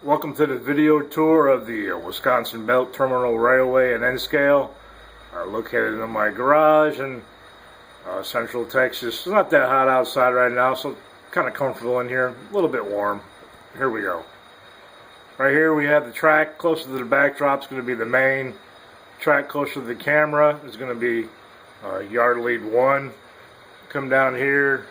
Welcome to the video tour of the Wisconsin Belt Terminal Railway in N-Scale, located in my garage in Central Texas. It's not that hot outside right now, so kind of comfortable in here. A little bit warm. Here we go. Right here we have the track. Closer to the backdrop is going to be the main. Track closer to the camera is going to be yard lead 1. Come down here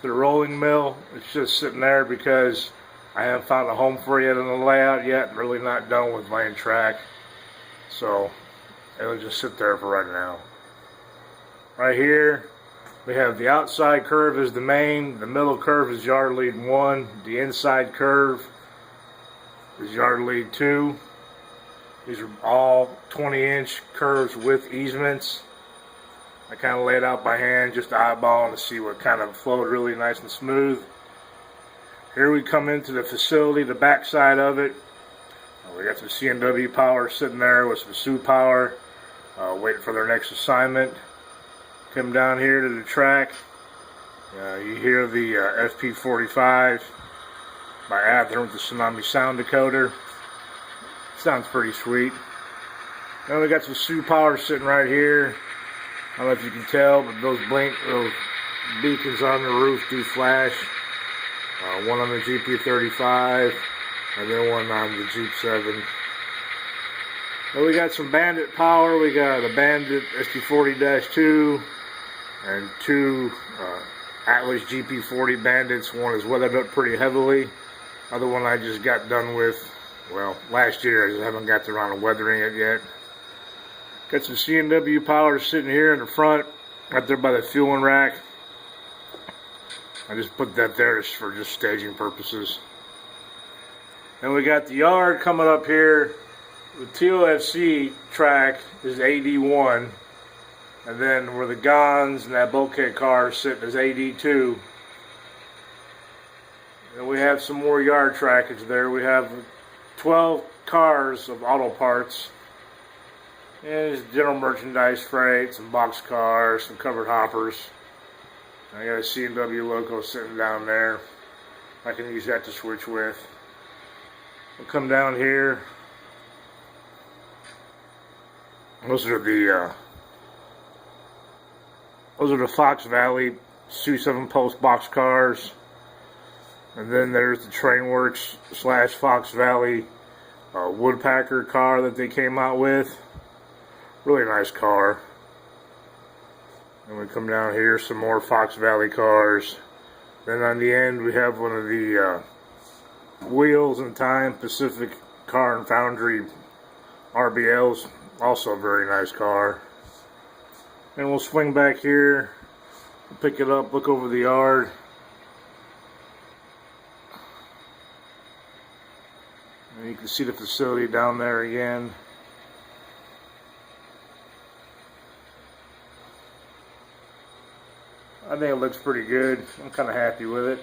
to the rolling mill. It's just sitting there because I haven't found a home for it in the layout yet. I'm really not done with laying track, so it'll just sit there for right now. Right here we have the outside curve is the main, the middle curve is yard lead 1, the inside curve is yard lead 2. These are all 20-inch curves with easements. I kind of laid out by hand just to eyeball to see what kind of flowed really nice and smooth. Here we come into the facility, the back side of it. We got some C&W power sitting there with some Sioux power, waiting for their next assignment. Come down here to the track. You hear the FP45 by Adler with the Tsunami sound decoder. Sounds pretty sweet. Then we got some Sioux power sitting right here. I don't know if you can tell, but those beacons on the roof do flash. One on the GP35 and then one on the Jeep 7. Then we got some Bandit power. We got a Bandit SD40-2 and 2 Atlas GP40 Bandits. One is weathered up pretty heavily. Other one I just got done with, well, last year. I just haven't got around to weathering it yet. Got some C&W power sitting here in the front, right there by the fueling rack. I just put that there for just staging purposes. And we got the yard coming up here. The TOFC track is AD1. And then where the Gons and that bulkhead car are sitting is AD2. And we have some more yard trackage there. We have 12 cars of auto parts. And there's general merchandise freight, some box cars, some covered hoppers. I got a C&W loco sitting down there. I can use that to switch with. We'll come down here. Those are the Fox Valley Sioux 7-post box cars. And then there's the Trainworks / Fox Valley Woodpacker car that they came out with. Really nice car. And we come down here, some more Fox Valley cars. Then on the end we have one of the Wheels and Time Pacific Car and Foundry RBLs. Also a very nice car. And we'll swing back here, pick it up, look over the yard. And you can see the facility down there again. I think it looks pretty good. I'm kind of happy with it.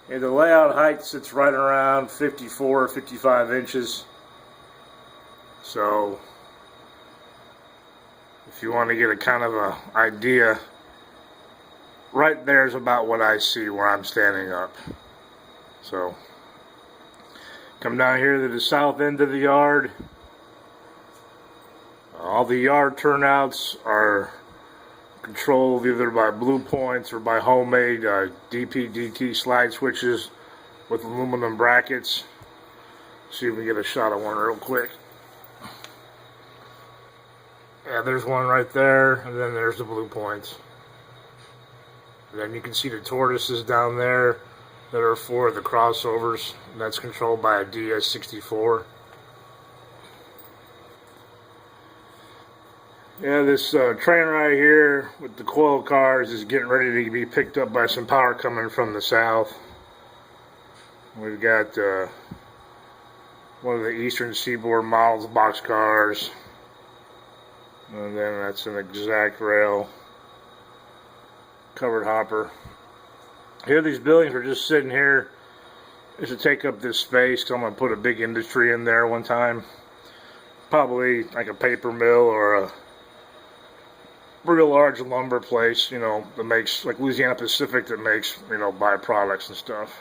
And the layout height sits right around 54 or 55 inches. So if you want to get a kind of a idea, right there is about what I see where I'm standing up. So come down here to the south end of the yard. All the yard turnouts are controlled either by Blue Points or by homemade DP/DT slide switches with aluminum brackets. See if we can get a shot of one real quick. Yeah, there's one right there, and then there's the Blue Points. And then you can see the tortoises down there that are for the crossovers. And that's controlled by a DS64. Yeah, this train right here with the coil cars is getting ready to be picked up by some power coming from the south. We've got one of the Eastern Seaboard models box cars. And then that's an Exact Rail covered hopper. Here these buildings are just sitting here just to take up this space, because I'm going to put a big industry in there one time. Probably like a paper mill or a real large lumber place, you know, that makes, like Louisiana Pacific, that makes, you know, byproducts and stuff.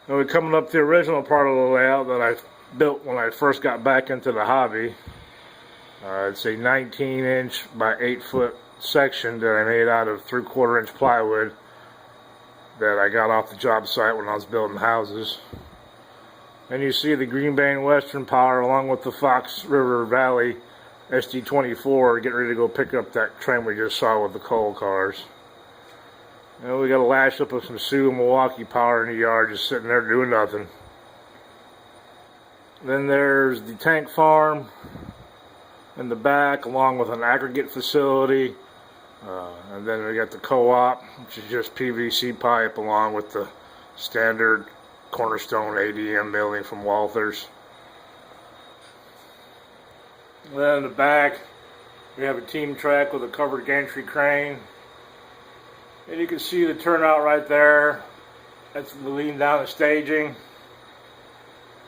Now we're coming up to the original part of the layout that I built when I first got back into the hobby. It's a 19-inch by 8-foot section that I made out of 3/4-inch plywood that I got off the job site when I was building houses. And you see the Green Bane Western Power along with the Fox River Valley SD24 getting ready to go pick up that train we just saw with the coal cars. And we got a lash up of some Sioux Milwaukee Power in the yard just sitting there doing nothing. Then there's the tank farm in the back along with an aggregate facility. And then we got the co-op, which is just PVC pipe along with the standard Cornerstone ADM milling from Walthers. Then in the back we have a team track with a covered gantry crane. And you can see the turnout right there. That's leading down the staging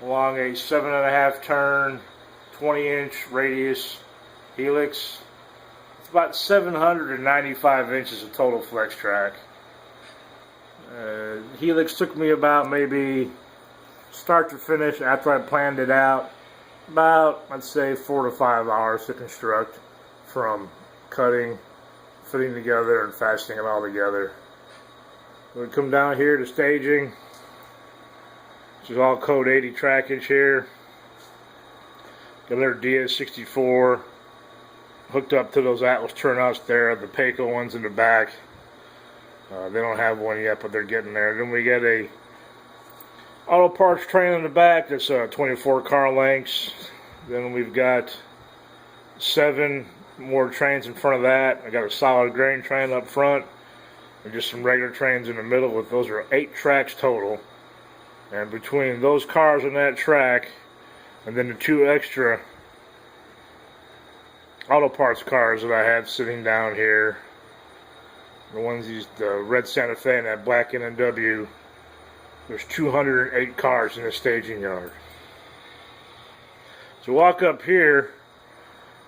along a 7.5 turn, 20-inch radius helix. It's about 795 inches of total flex track. Helix took me about maybe start to finish after I planned it out about, I'd say, 4 to 5 hours to construct, from cutting, fitting together, and fastening it all together. We come down here to staging, which is all code 80 trackage here. Got their DS64 hooked up to those Atlas turnouts there, the Payco ones in the back. They don't have one yet, but they're getting there. Then we get a auto parts train in the back that's 24 car lengths. Then we've got 7 more trains in front of that. I got a solid grain train up front and just some regular trains in the middle. With those are 8 tracks total. And between those cars on that track and then the 2 extra auto parts cars that I have sitting down here, the ones, the red Santa Fe and that black N&W, there's 208 cars in the staging yard. So walk up here,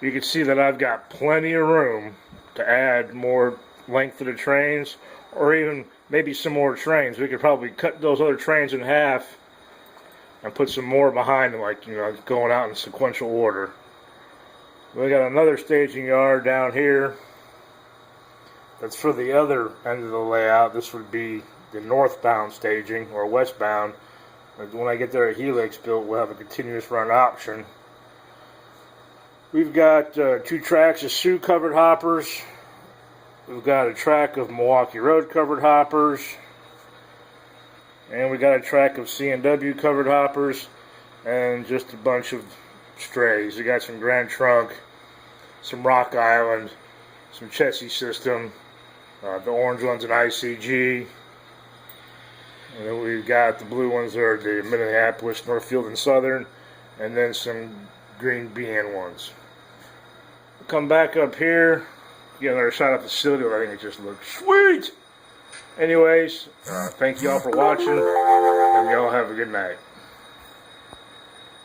you can see that I've got plenty of room to add more length to the trains, or even maybe some more trains. We could probably cut those other trains in half and put some more behind them, like, you know, going out in sequential order. We got another staging yard down here. That's for the other end of the layout. This would be the northbound staging, or westbound. When I get their Helix built, we'll have a continuous run option. We've got 2 tracks of Sioux covered hoppers. We've got a track of Milwaukee Road covered hoppers. And we got a track of C&W covered hoppers. And just a bunch of strays. We got some Grand Trunk, some Rock Island, some Chessie System. The orange one's an ICG. And then we've got the blue ones that are the Minneapolis, Northfield, and Southern. And then some green BN ones. We'll come back up here. Get another shot of the facility. I think it just looks sweet. Anyways, thank you all for watching. And y'all have a good night.